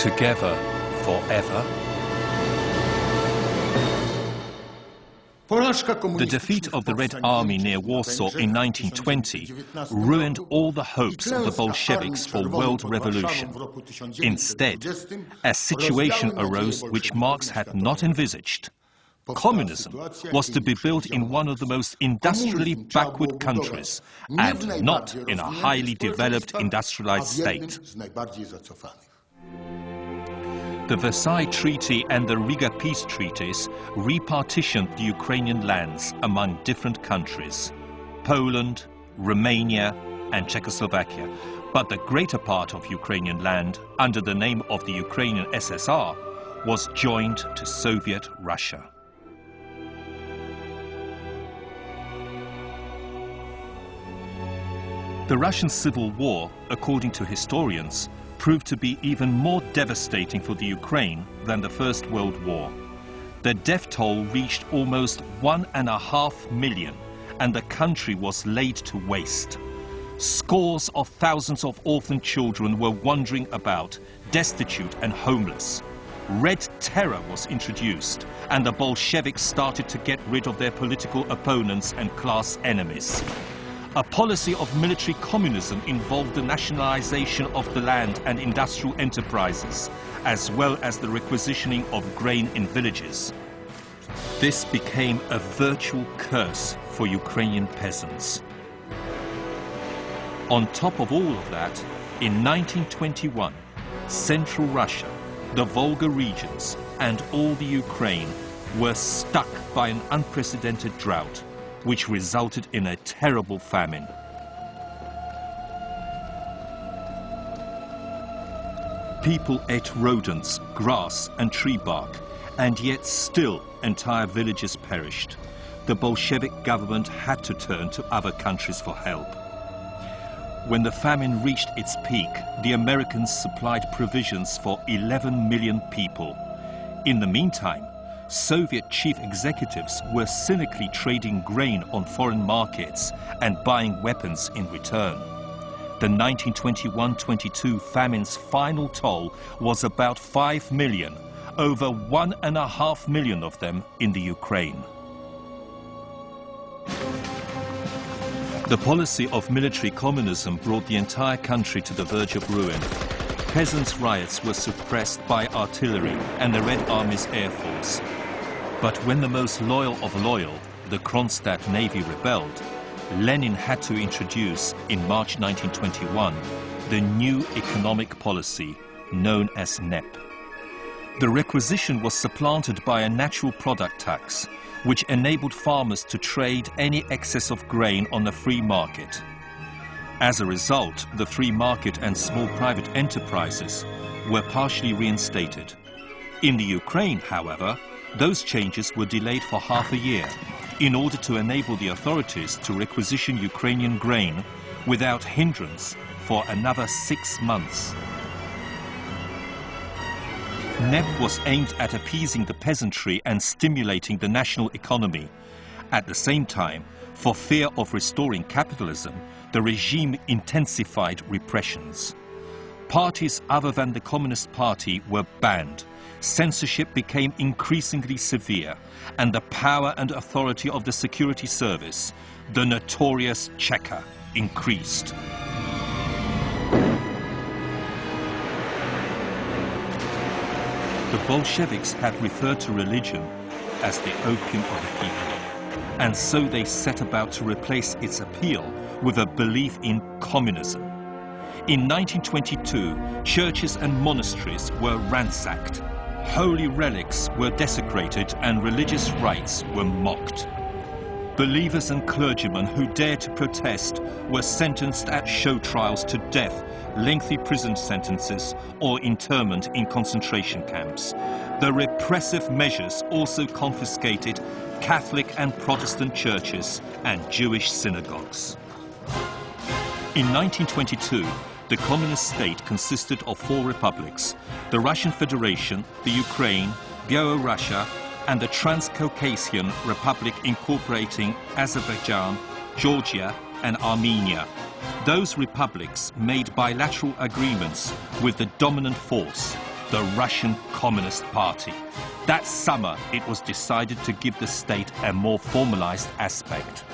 Together forever? The defeat of the Red Army near Warsaw in 1920 ruined all the hopes of the Bolsheviks for world revolution. Instead, a situation arose which Marx had not envisaged. Communism was to be built in one of the most industrially backward countries and not in a highly developed industrialized state. The Versailles Treaty and the Riga Peace Treaties repartitioned the Ukrainian lands among different countries, Poland, Romania and Czechoslovakia. But the greater part of Ukrainian land, under the name of the Ukrainian SSR, was joined to Soviet Russia. The Russian Civil War, according to historians, proved to be even more devastating for the Ukraine than the First World War. The death toll reached almost 1.5 million, and the country was laid to waste. Scores of thousands of orphan children were wandering about, destitute and homeless. Red Terror was introduced, and the Bolsheviks started to get rid of their political opponents and class enemies. A policy of military communism involved the nationalization of the land and industrial enterprises, as well as the requisitioning of grain in villages. This became a virtual curse for Ukrainian peasants. On top of all of that, in 1921, Central Russia, the Volga regions, and all the Ukraine were stuck by an unprecedented drought, which resulted in a terrible famine. People ate rodents, grass and tree bark, and yet still entire villages perished. The Bolshevik government had to turn to other countries for help. When the famine reached its peak, the Americans supplied provisions for 11 million people. In the meantime, Soviet chief executives were cynically trading grain on foreign markets and buying weapons in return. The 1921-22 famine's final toll was about 5 million, over 1.5 million of them in the Ukraine. The policy of military communism brought the entire country to the verge of ruin. Peasants' riots were suppressed by artillery and the Red Army's air force. But when the most loyal of loyal, the Kronstadt Navy, rebelled, Lenin had to introduce, in March 1921, the new economic policy known as NEP. The requisition was supplanted by a natural product tax, which enabled farmers to trade any excess of grain on the free market. As a result, the free market and small private enterprises were partially reinstated. In the Ukraine, however, those changes were delayed for half a year in order to enable the authorities to requisition Ukrainian grain without hindrance for another 6 months. NEP was aimed at appeasing the peasantry and stimulating the national economy. At the same time, for fear of restoring capitalism, the regime intensified repressions. Parties other than the Communist Party were banned. Censorship became increasingly severe, and the power and authority of the security service, the notorious Cheka, increased. The Bolsheviks had referred to religion as the opium of the people, and so they set about to replace its appeal with a belief in communism. In 1922, churches and monasteries were ransacked. Holy relics were desecrated and religious rites were mocked. Believers and clergymen who dared to protest were sentenced at show trials to death, lengthy prison sentences, or internment in concentration camps. The repressive measures also confiscated Catholic and Protestant churches and Jewish synagogues. In 1922, the communist state consisted of 4 republics: the Russian Federation, the Ukraine, Byelorussia, and the Transcaucasian Republic incorporating Azerbaijan, Georgia, and Armenia. Those republics made bilateral agreements with the dominant force, the Russian Communist Party. That summer, it was decided to give the state a more formalized aspect.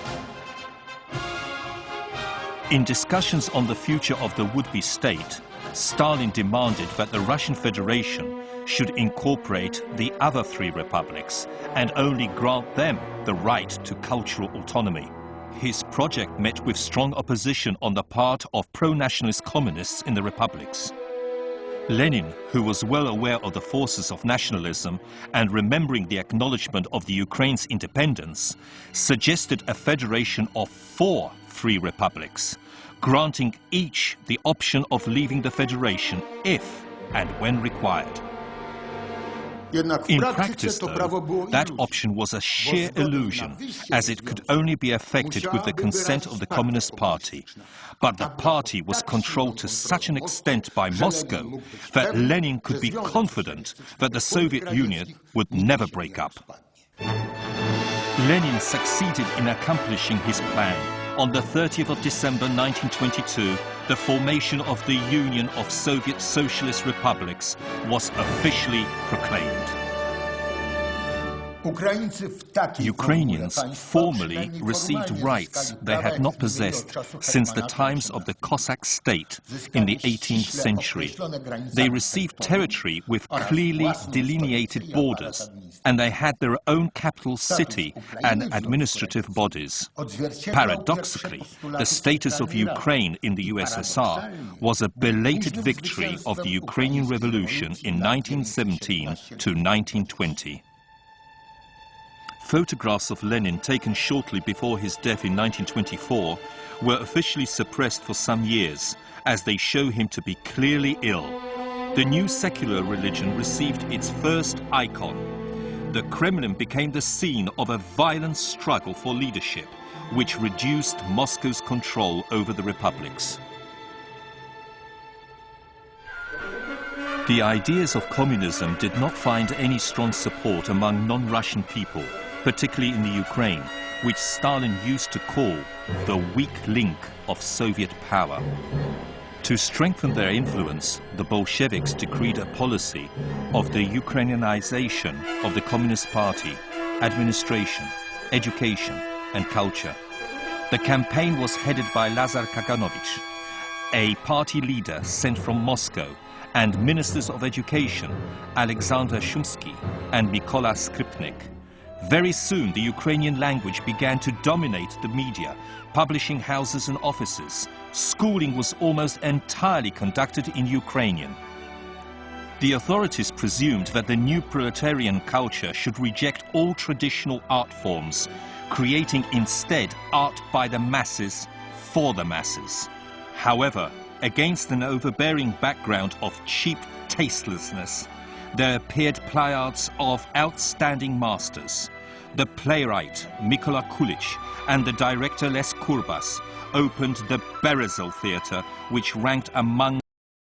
In discussions on the future of the would-be state, Stalin demanded that the Russian Federation should incorporate the other three republics and only grant them the right to cultural autonomy. His project met with strong opposition on the part of pro-nationalist communists in the republics. Lenin, who was well aware of the forces of nationalism and remembering the acknowledgement of the Ukraine's independence, suggested a federation of 4 free republics, granting each the option of leaving the federation if and when required. In practice, though, that option was a sheer illusion, as it could only be effected with the consent of the Communist Party. But the party was controlled to such an extent by Moscow that Lenin could be confident that the Soviet Union would never break up. Lenin succeeded in accomplishing his plan. On the 30th of December 1922, the formation of the Union of Soviet Socialist Republics was officially proclaimed. Ukrainians formally received rights they had not possessed since the times of the Cossack state in the 18th century. They received territory with clearly delineated borders, and they had their own capital city and administrative bodies. Paradoxically, the status of Ukraine in the USSR was a belated victory of the Ukrainian Revolution in 1917 to 1920. Photographs of Lenin taken shortly before his death in 1924 were officially suppressed for some years, as they show him to be clearly ill. The new secular religion received its first icon. The Kremlin became the scene of a violent struggle for leadership, which reduced Moscow's control over the republics. The ideas of communism did not find any strong support among non-Russian people, particularly in the Ukraine, which Stalin used to call the weak link of Soviet power. To strengthen their influence, the Bolsheviks decreed a policy of the Ukrainianization of the Communist Party, administration, education, and culture. The campaign was headed by Lazar Kaganovich, a party leader sent from Moscow, and ministers of education, Alexander Shumsky and Mykola Skripnik. Very soon, the Ukrainian language began to dominate the media, publishing houses and offices. Schooling was almost entirely conducted in Ukrainian. The authorities presumed that the new proletarian culture should reject all traditional art forms, creating instead art by the masses, for the masses. However, against an overbearing background of cheap tastelessness, there appeared pleiades of outstanding masters. The playwright Mykola Kulich and the director Les Kurbas opened the Berezil Theatre, which ranked among